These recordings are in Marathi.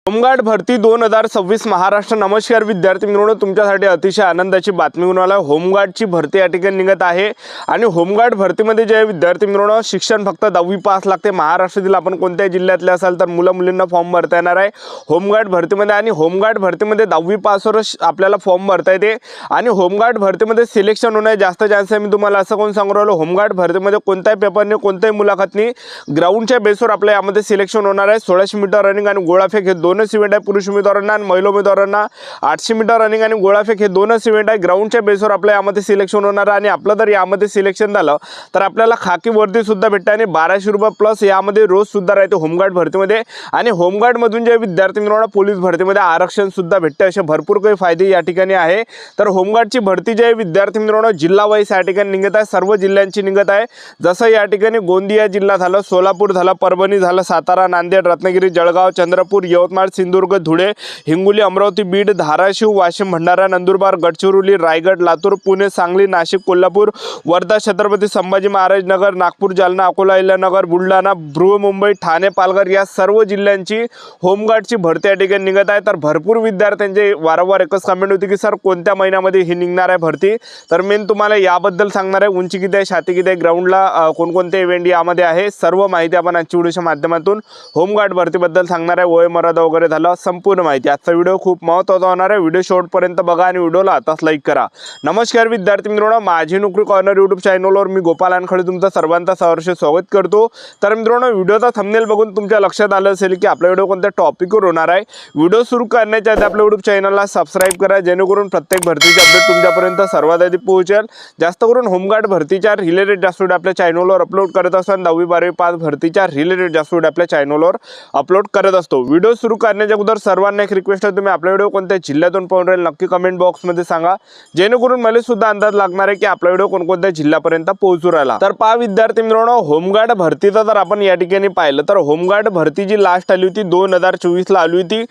होमगार्ड भरती 2026 महाराष्ट्र। नमस्कार विद्यार्थी मित्रांनो, तुमच्यासाठी अतिशय आनंदाची बातमी घेऊन आलो। होमगार्डची भरती या ठिकाणी निघत आहे आणि होमगार्ड भरतीमध्ये जे विद्यार्थी मित्रांनो शिक्षण फक्त 10वी पास लागते। महाराष्ट्रातील आपण कोणत्याही जिल्ह्यातले असाल तर मुलं-मुलींना फॉर्म भरता येणार आहे होमगार्ड भरतीमध्ये। आणि होमगार्ड भरतीमध्ये 10वी पासवर आपल्याला फॉर्म भरता येते आणि होमगार्ड भरतीमध्ये सिलेक्शन होण्याचे जास्त चान्स आहे। मी तुम्हाला असं कोण सांगू राहिलो, होमगार्ड भरतीमध्ये कोणत्याही पेपरने कोणत्याही मुलाखतनी ग्राउंडच्या बेसवर आपल्या यामध्ये सिलेक्शन होणार आहे। 1600 मीटर रनिंग आणि गोळाफेक हे दोनच इव्हेंट आहे। पुरुष उमेदवारांना आणि महिला उमेदवारांना 800 मीटर रनिंग आणि गोळाफेक हे दोनच इव्हेंट आहे। ग्राउंडच्या बेसवर आपल्या यामध्ये सिलेक्शन होणार आहे आणि आपलं जर यामध्ये सिलेक्शन झालं तर आपल्याला खाकी वर्दी सुद्धा भेटते आणि 1200 रुपये प्लस यामध्ये रोज सुद्धा राहते होमगार्ड भरतीमध्ये। आणि होमगार्ड मधून जे विद्यार्थी मित्रांनो पोलीस भरतीमध्ये आरक्षण सुद्धा भेटते, असे भरपूर काही फायदे या ठिकाणी आहे। तर होमगार्डची भरती जे विद्यार्थी मित्रांनो जिल्हा वाईज या ठिकाणी निघत आहे, सर्व जिल्ह्यांची निघत आहे। जसं या ठिकाणी गोंदिया जिल्हा झालं, सोलापूर झालं, परभणी झालं, सातारा, नांदेड, रत्नागिरी, जळगाव, चंद्रपूर, यवतमाळ, सिंधुदुर्ग, धुळे, हिंगोली, अमरावती, बीड, धाराशिव, वाशिम, भंडारा, नंदुरबार, गडचिरोली, रायगड, लातूर, पुणे, सांगली, नाशिक, कोल्हापूर, वर्धा, छत्रपती संभाजी महाराज नगर, नागपूर, जालना, अकोला, अहिल्यानगर, बुलढाणा, बृहमुंबई, ठाणे, पालघर या सर्व जिल्ह्यांची होमगार्डची भरती या ठिकाणी निघत आहे। तर भरपूर विद्यार्थ्यांचे वारंवार एकच कमेंट होती की सर कोणत्या महिन्यामध्ये ही निघणार आहे भरती। तर मी तुम्हाला याबद्दल सांगणार आहे, उंची किती आहे, छाती किती आहे, ग्राउंडला कोणकोणते इव्हेंट यामध्ये आहे, सर्व माहिती आपण आजच्या व्हिडिओच्या माध्यमातून होमगार्ड भरतीबद्दल सांगणार आहे। वय मर्यादा वगैरे झालं संपूर्ण माहिती। आजचा व्हिडिओ खूप महत्त्वाचा होणार आहे, व्हिडिओ शेवटपर्यंत बघा आणि व्हिडिओला आताच लाईक करा। नमस्कार विद्यार्थी मित्रांनो, माझी नोकरी कॉर्नर यूट्यूब चॅनलवर मी गोपाल अनखळे तुमचं सर्वांचं सहर्ष स्वागत करतो। तर मित्रांनो, व्हिडिओचा थंबनेल बघून तुमच्या लक्षात आलं असेल की आपला व्हिडिओ कोणत्या टॉपिकवर होणार आहे। व्हिडिओ सुरू करण्याच्या आधी आपल्या यूट्यूब चॅनलला सबस्क्राइब करा, जेणेकरून प्रत्येक भरतीचे अपडेट तुमच्यापर्यंत सर्वात आधी पोहोचेल। जास्त करून होमगार्ड भरतीच्या रिलेटेड जास्त व्हिडिओ आपल्या चॅनलवर अपलोड करत असतो आणि 10वी 12वी पास भरतीच्या रिलेटेड जास्त व्हिडिओ आपल्या चॅनलवर अपलोड करत असतो। व्हिडिओ सुरू करण्याच्या अगोदर सर्वांना एक रिक्वेस्ट आहे, तुम्ही आपला व्हिडिओ कोणत्या जिल्ह्यातून पाहून राहील नक्की कमेंट बॉक्समध्ये सांगा, जेणेकरून मला सुद्धा अंदाज लागणार आहे की आपला व्हिडिओ कोणकोणत्या जिल्ह्यापर्यंत पोहोचू राहिला। तर पहा विद्यार्थी मित्रांनो, होमगार्ड भरतीचा जर आपण या ठिकाणी पाहिलं तर होमगार्ड भरती जी लास्ट आली होती 2024 ला आली होती।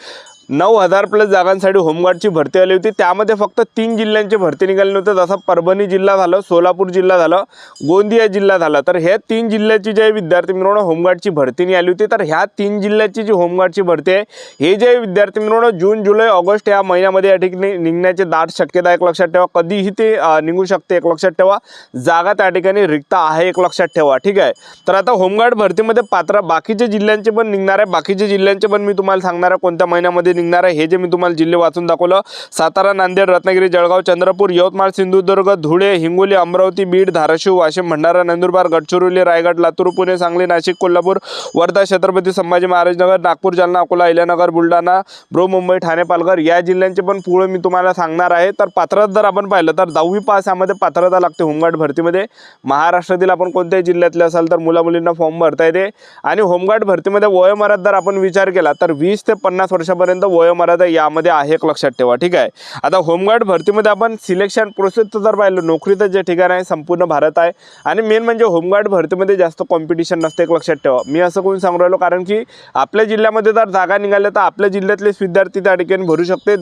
9000 प्लस जागांसाठी होमगार्डची भरती आली होती। त्यामध्ये फक्त 3 जिल्ह्यांची भरती निघाली नव्हती, जसं परभणी जिल्हा झालं, सोलापूर जिल्हा झालं, गोंदिया जिल्हा झाला। तर ह्या 3 जिल्ह्याची जे विद्यार्थी मित्रांनो होमगार्डची भरती नाही आली होती। तर ह्या 3 जिल्ह्याची जी होमगार्डची भरती आहे, हे जे विद्यार्थी मित्रांनो जून, जुलै, ऑगस्ट या महिन्यामध्ये या ठिकाणी निघण्याचे दाट शक्यता एक लक्षात ठेवा। कधीही ते निघू शकते, एक लक्षात ठेवा। जागा त्या ठिकाणी रिक्त आहे, एक लक्षात ठेवा, ठीक आहे। तर आता होमगार्ड भरतीमध्ये पात्र बाकीचे जिल्ह्यांचे पण निघणार आहे, बाकीचे जिल्ह्यांचे पण मी तुम्हाला सांगणार आहे कोणत्या महिन्यामध्ये निघणार आहे। हे जे मी तुम्हाला जिल्हे वाचून दाखवलं, सातारा, नांदेड, रत्नागिरी, जळगाव, चंद्रपूर, यवतमाळ, सिंधुदुर्ग, धुळे, हिंगोली, अमरावती, बीड, धाराशिव, वाशिम, भंडारा, नंदुरबार, गडचिरोली, रायगड, लातूर, पुणे, सांगली, नाशिक, कोल्हापूर, वर्धा, छत्रपती संभाजी महाराज नगर, नागपूर, जालना, अकोला, अहिल्यानगर, बुलढाणा, बृहमुंबई, ठाणे, पालघर या जिल्ह्यांचे पण पुढे मी तुम्हाला सांगणार आहे। तर पात्रता जर आपण पाहिलं तर 10वी पास यामध्ये पात्रता लागते होमगार्ड भरतीमध्ये। महाराष्ट्रातील आपण कोणत्याही जिल्ह्यातले असाल तर मुला-मुलींना फॉर्म भरता येते। आणि होमगार्ड भरतीमध्ये वयोमर्यादा जर आपण विचार केला तर 20 ते 50 वर्षापर्यंत वयोमर्यादा यामध्ये आहे, एक लक्षात ठेवा, ठीक आहे। आता होमगार्ड भरतीमध्ये आपण सिलेक्शन प्रोसेसचं जर पाहिलं, नोकरीचं जे ठिकाण आहे संपूर्ण भारत आहे आणि मेन म्हणजे होमगार्ड भरतीमध्ये जास्त कॉम्पिटिशन नसते, एक लक्षात ठेवा। मी असं कोण सांगू राहिलो कारण की आपल्या जिल्ह्यामध्ये जर जागा निघाल्या तर आपल्या जिल्ह्यातलेच विद्यार्थी त्या ठिकाणी भरू शकते,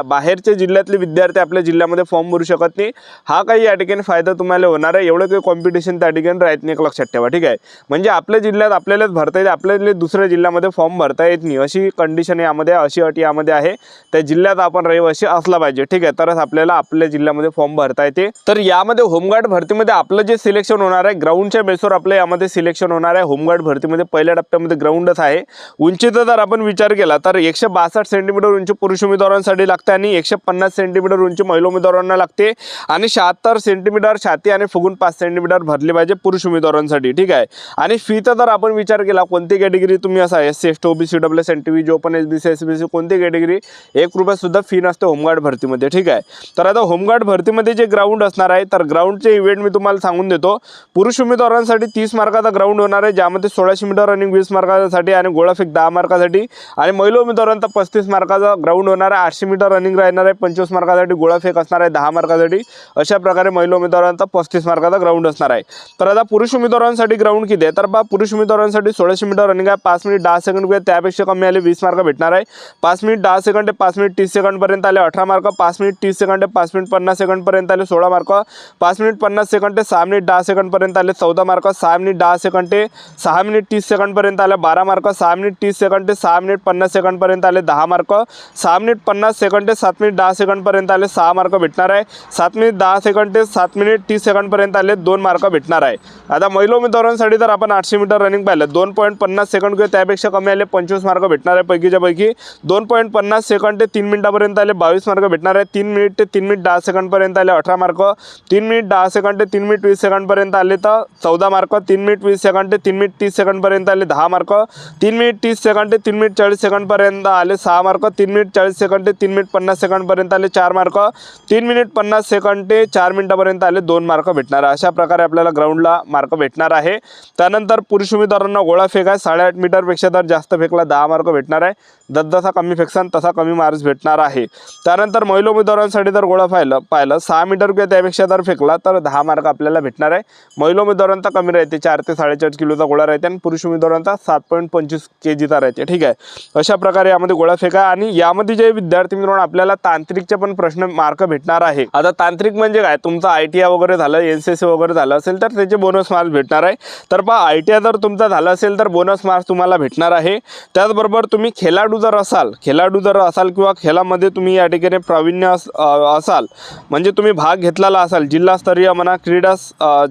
बाहेरच्या जिल्ह्यातले विद्यार्थी आपल्या जिल्ह्यामध्ये फॉर्म भरू शकत नाही। हा काही या ठिकाणी फायदा तुम्हाला होणार आहे, एवढं काही कॉम्पिटिशन त्या ठिकाणी राहत नाही, एक लक्षात ठेवा, ठीक आहे। म्हणजे आपल्या जिल्ह्यात आपल्यालाच भरता येते, आपल्याला दुसऱ्या जिल्ह्यामध्ये फॉर्म भरता येत नाही, अशी कंडिशन यामध्ये, अशी अट यामध्ये आहे। त्या जिल्ह्यात आपण रहिवासी असला पाहिजे, ठीक आहे, तरच आपल्याला आपल्या जिल्ह्यामध्ये फॉर्म भरता येते। तर यामध्ये होमगार्ड भरतीमध्ये आपलं जे सिलेक्शन होणार आहे ग्राउंडच्या बेसवर आपल्या यामध्ये सिलेक्शन होणार आहे। होमगार्ड भरतीमध्ये पहिल्या टप्प्यामध्ये ग्राउंडच आहे। उंचीचा जर आपण विचार केला तर 162 सेंटीमीटर उंची पुरुष उमेदवारांसाठी लागते आणि 150 सेंटीमीटर उंची महिला उमेदवारांना लागते आणि 76 सेंटीमीटर छाती आणि फुगून 5 सेंटीमीटर भरली पाहिजे पुरुष उमेदवारांसाठी, ठीक आहे। आणि फीचा जर आपण विचार केला, कोणती कॅटेगरी तुम्ही असा SC, ST, OBC, EWS, NTV, open, SBC, SBC कोणती कॅटेगरी, 1 रुपया सुद्धा फी नसते होमगार्ड भरतीमध्ये, ठीक आहे। तर आता होमगार्ड भरतीमध्ये जे ग्राउंड असणार आहे तर ग्राउंडचे इव्हेंट मी तुम्हाला सांगून देतो। पुरुष उमेदवारांसाठी 30 मार्काचा ग्राउंड होणार आहे, ज्यामध्ये 1600 मीटर रनिंग 20 मार्कासाठी आणि गोळाफेक 10 मार्कासाठी। आणि महिला उमेदवारांचा 35 मार्काचा ग्राउंड होणार आहे, 800 मीटर रनिंग राहणार आहे, 25 मार्कासाठी, गोळाफेक असणार आहे 10 मार्कासाठी। अशा प्रकारे महिला उमेदवारांचा 35 मार्काचा ग्राउंड असणार आहे। तर आता पुरुष उमेदवारांसाठी ग्राउंड किती आहे तर पुरुष उमेदवारांसाठी 1600 मीटर रनिंग आहे, 5 मिनिट 10 सेकंड, त्यापेक्षा कमी आले 20 मार्क भेटणार आहे। 5 मिनिट 10 सेकंड ते 5 मिनिट 30 सेकंडपर्यंत आले 18 मार्क, 5 मिनिट 30 सेकंड ते 5 मिनिट 50 सेकंडपर्यंत आले 16 मार्क, 5 मिनिट 50 सेकंड ते 6 मिनिट 10 सेकंडपर्यंत आले 14 मार्क, 6 मिनिट 10 सेकंड ते 6 मिनिट 30 सेकंडपर्यंत आले 12 मार्क, 6 मिनिट 30 सेकंड ते 6 मिनिट 50 सेकंडपर्यंत आले 10 मार्क, 6 मिनिट 50 सेकंड ते 7 मिनिट 10 सेकंडपर्यंत आले 6 मार्क भेटणार आहे, 7 मिनिट 10 सेकंड ते 7 मिनिट 30 सेकंडपर्यंत आले 2 मार्क भेटणार आहे। आता महिला उमेदवारांसाठी तर आपण 800 मीटर रनिंग पाहिलं 2.50 सेकंड किंवा त्यापेक्षा कमी आले 25 मार्क भेटणार आहे पैकीच्या पैकी, 2.50 सेकंड ते 3 मिनिटापर्यंत आले 22 मार्क भेटणार आहे, 3 मिनिट ते 3 मिनिट 10 सेकंडपर्यंत आले 18 मार्क, 3 मिनिट 10 सेकंड ते 3 मिनिट 20 सेकंडपर्यंत आले तर 14 मार्क, 3 मिनिट 20 सेकंड ते 3 मिनिट 30 सेकंडपर्यंत आले 10 मार्क, 3 मिनिट 30 सेकंड ते 3 मिनिट 40 सेकंडपर्यंत आले 6 मार्क, 3 मिनिट 40 सेकंड ते 3 मिनिट 50 सेकंडपर्यंत आले 4 मार्क, 3 मिनिट 50 सेकंड ते 4 मिनिटापर्यंत आले 2 मार्क भेटणार आहे। अशा प्रकारे आपल्याला ग्राउंडला मार्क भेटणार आहे। त्यानंतर पुरुष उमेदवारांना गोळा फेक आहे 8.5 मीटरपेक्षा जर जास्त फेकला 10 मार्क भेटणार आहे, जसा कमी फेकसान तसा कमी मार्क्स भेटणार आहे। त्यानंतर महिला उमेदवारांसाठी जर गोळा पाहिलं 6 मीटर किंवा त्यापेक्षा जर फेकला तर 10 मार्क आपल्याला भेटणार आहे। महिला उमेदवारांचा कमी राहते 4 ते 4.5 किलोचा गोळा राहते आणि पुरुष उमेदवारांचा 7.25 kgचा राहते। ठीक आहे, अशा प्रकारे यामध्ये गोळा फेक आहे। आणि यामध्ये जे विद्यार्थी मिळून आपल्याला तांत्रिकचे पण प्रश्न मार्क भेटणार आहे। आता तांत्रिक म्हणजे काय, तुमचा ITI वगैरे झालं, NCC वगैरे झालं असेल तर त्याचे बोनस मार्क्स भेटणार आहे। तर पहा ITI जर तुमचा झाला असेल तर बोनस मार्क्स तुम्हाला भेटणार आहे। त्याचबरोबर तुम्ही खेळाडू जर असाल किंवा खेळामध्ये तुम्ही या ठिकाणी प्रावीण्य असाल म्हणजे तुम्ही भाग घेतलेला असाल जिल्हास्तरीय म्हणा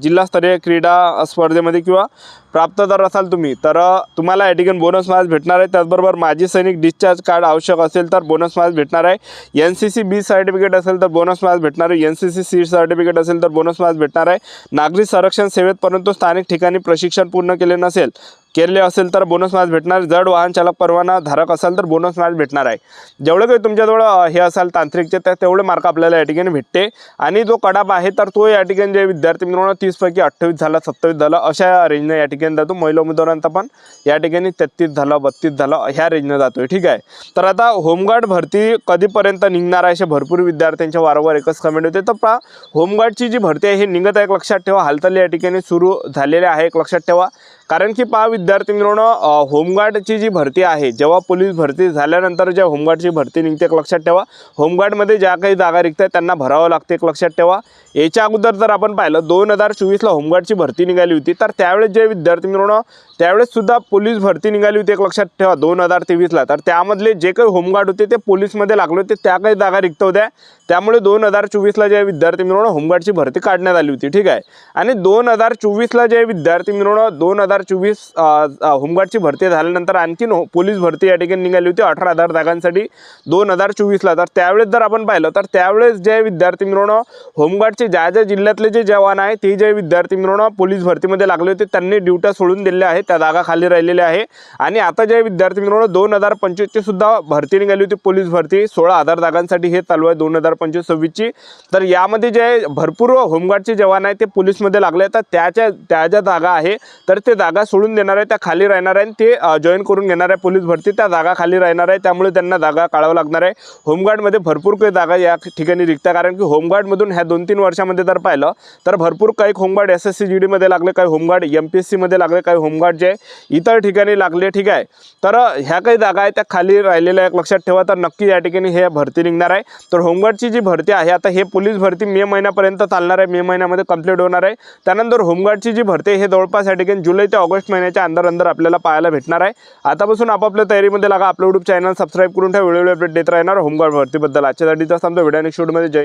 जिल्हास्तरीय क्रीडा स्पर्धेमध्ये किंवा प्राप्त जर असाल तुम्ही तर तुम्हाला या ठिकाणी बोनस मार्क्स भेटणार आहे। त्याचबरोबर माजी सैनिक डिस्चार्ज कार्ड आवश्यक असेल तर बोनस मार्क्स भेटणार आहे। NCC B सर्टिफिकेट असेल तर बोनस मार्क्स भेटणार आहे। NCC C सर्टिफिकेट असेल तर बोनस मार्क्स भेटणार आहे। नागरी संरक्षण सेवेत परंतु स्थानिक ठिकाणी प्रशिक्षण पूर्ण केले असेल तर बोनस मार्क्स भेटणार। जड वाहन चालक परवाना धारक असाल तर बोनस मार्क्स भेटणार आहे। जेवढे काही तुमच्याजवळ हे असाल तांत्रिकचे तेवढे मार्क आपल्याला या ठिकाणी भेटते। आणि जो कडाप आहे तर तो या ठिकाणी जे विद्यार्थी मिळवणं 30 पैकी 28 झाला 27 झालं अशा रेंजने या ठिकाणी जातो। महिला उमेदवारांचा पण या ठिकाणी 33 झालं 32 झालं ह्या रेंजने जातोय। ठीक आहे, तर आता होमगार्ड भरती कधीपर्यंत निघणार आहे असे भरपूर विद्यार्थ्यांच्या वारंवार एकच कमेंट होते। तर पहा होमगार्डची जी भरती आहे हे निघत आहे, एक लक्षात ठेवा, हालचाली या ठिकाणी सुरू झालेल्या आहे, एक लक्षात ठेवा। कारण की पहा विद्यार्थी मिळवणं होमगार्डची जी भरती आहे जेव्हा पोलीस भरती झाल्यानंतर ज्या होमगार्डची भरती निघते एक लक्षात ठेवा, होमगार्डमध्ये ज्या काही जागा रिक्त आहेत त्यांना भरावं लागते एक लक्षात ठेवा। याच्या अगोदर जर आपण पाहिलं 2024ला होमगार्डची भरती निघाली होती तर त्यावेळेस जे विद्यार्थी मिळवणं त्यावेळेस सुद्धा पोलीस भरती निघाली होती एक लक्षात ठेवा 2023ला। तर त्यामधले जे काही होमगार्ड होते ते पोलीसमध्ये लागले होते, त्या काही जागा रिक्त होत्या, त्यामुळे 2024ला जे विद्यार्थी मिळवणं होमगार्डची भरती काढण्यात आली होती। ठीक आहे, आणि 2024ला जे विद्यार्थी मिळवणं 2024 होमगार्डची भरती झाल्यानंतर आणखीन पोलीस भरती या ठिकाणी निघाली होती 18,000 जागांसाठी 2024ला। तर त्यावेळेस जर आपण पाहिलं तर त्यावेळेस जे विद्यार्थी मिळवणं होमगार्डचे ज्या जिल्ह्यातले जे जवान आहे ते जे विद्यार्थी मिळवणं पोलीस भरतीमध्ये लागले होते त्यांनी ड्युट्या सोडून दिल्या आहेत, त्या जागा खाली राहिलेल्या आहे। आणि आता जे विद्यार्थी मिळवणं 2025ची सुद्धा भरती निघाली होती पोलीस भरती 16,000 जागांसाठी, हे चालू आहे 2025-26ची। तर यामध्ये जे भरपूर होमगार्डचे जवान आहेत ते पोलीसमध्ये लागले, तर त्या ज्या जागा आहे तर ते जागा सोडून देणार आहे, त्या खाली राहणार आहे, ते जॉईन करून घेणार आहे पोलीस भरती, त्या जागा खाली राहणार आहे, त्यामुळे त्यांना जागा काढावं लागणार आहे। होमगार्डमध्ये भरपूर काही जागा या ठिकाणी रिक्त आहे, कारण की होमगार्डमधून ह्या 2-3 वर्षामध्ये जर पाहिलं तर भरपूर काही होमगार्ड SSC GD मध्ये लागले, काही होमगार्ड MPSC मध्ये लागले, काही होमगार्ड जे इतर ठिकाणी लागले। ठीक आहे, तर ह्या काही जागा आहेत त्या खाली राहिलेल्या एक लक्षात ठेवा, तर नक्की या ठिकाणी हे भरती निघणार आहे। तर होमगार्डची जी भरती आहे आता हे पोलीस भरती मे महिन्यापर्यंत चालणार आहे, मे महिन्यामध्ये कंप्लीट होणार आहे। त्यानंतर होमगार्डची जी भरती हे जवळपास या ठिकाणी जुलै ते ऑगस्ट महिन्याच्या अंदर आपल्याला पाहायला भेटणार आहे। आतापासून आपापल्या तयारीमध्ये लागा, आपलं YouTube चॅनल सबस्क्राईब करून ठेवा, वेळोवेळी अपडेट देत राहणार होमगार्ड भरतीबद्दल। आजच्यासाठी तर सांगतो, व्हिडिओ नेक्स्ट व्हिडिओमध्ये जय